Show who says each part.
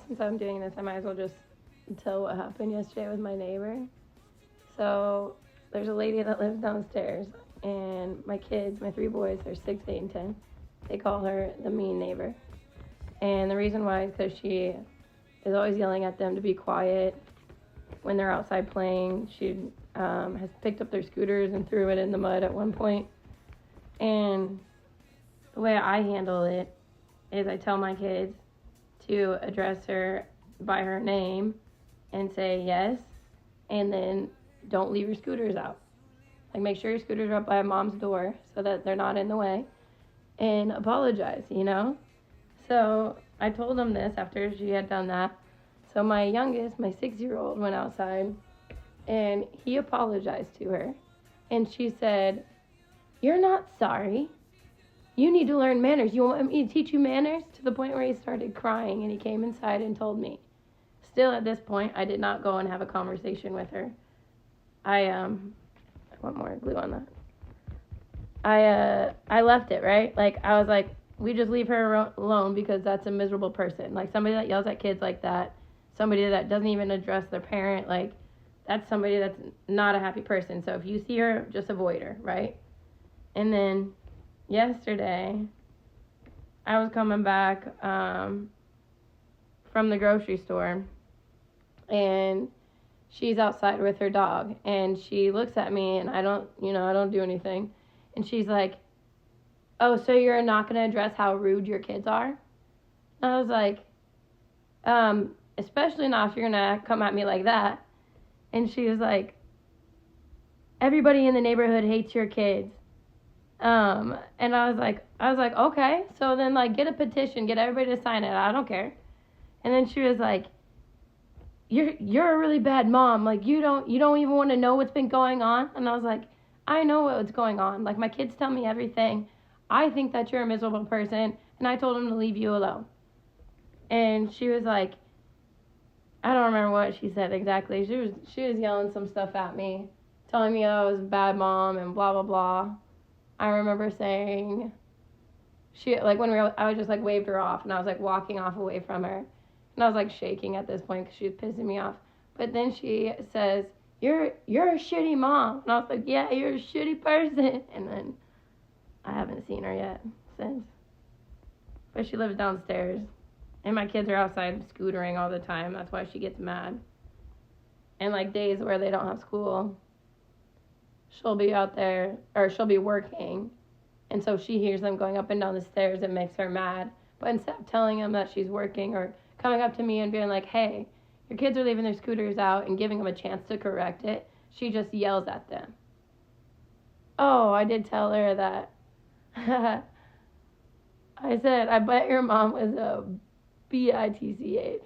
Speaker 1: Since I'm doing this, I might as well just tell what happened yesterday with my neighbor. So there's a lady that lives downstairs, and my kids, my three boys, they're 6, 8, and 10. They call her the mean neighbor. And the reason why is because she is always yelling at them to be quiet when they're outside playing. She has picked up their scooters and threw it in the mud at one point. And the way I handle it is I tell my kids to address her by her name and say yes, and then don't leave your scooters out. Like, make sure your scooters are up by mom's door so that they're not in the way, and apologize, you know? So I told them this after she had done that. So my youngest, my 6-year-old, went outside and he apologized to her. And she said, "You're not sorry. You need to learn manners. You want me to teach you manners?" To the point where he started crying and he came inside and told me. Still at this point, I did not go and have a conversation with her. I want more glue on that. I left it, right? Like, I was like, we just leave her alone because that's a miserable person. Like, somebody that yells at kids like that, somebody that doesn't even address their parent, like, that's somebody that's not a happy person. So if you see her, just avoid her, right? And then yesterday, I was coming back from the grocery store, and she's outside with her dog, and she looks at me, and I don't do anything. And she's like, "Oh, so you're not going to address how rude your kids are?" And I was like, especially not if you're going to come at me like that. And she was like, "Everybody in the neighborhood hates your kids." And I was like, okay, so then, like, get a petition, get everybody to sign it. I don't care. And then she was like, you're a really bad mom. Like, you don't even want to know what's been going on. And I was like, I know what's going on. Like, my kids tell me everything. I think that you're a miserable person, and I told them to leave you alone. And she was like, I don't remember what she said exactly. She was yelling some stuff at me, telling me I was a bad mom and blah blah blah. I remember saying, I was just like waved her off, and I was like walking off away from her, and I was like shaking at this point because she was pissing me off. But then she says, you're a shitty mom. And I was like, yeah, you're a shitty person. And then I haven't seen her yet since. But she lives downstairs, and my kids are outside scootering all the time. That's why she gets mad. And like days where they don't have school, she'll be out there, or she'll be working, and so she hears them going up and down the stairs. It makes her mad. But instead of telling them that she's working or coming up to me and being like, hey, your kids are leaving their scooters out, and giving them a chance to correct it, she just yells at them. Oh, I did tell her that. I said, I bet your mom was a bitch.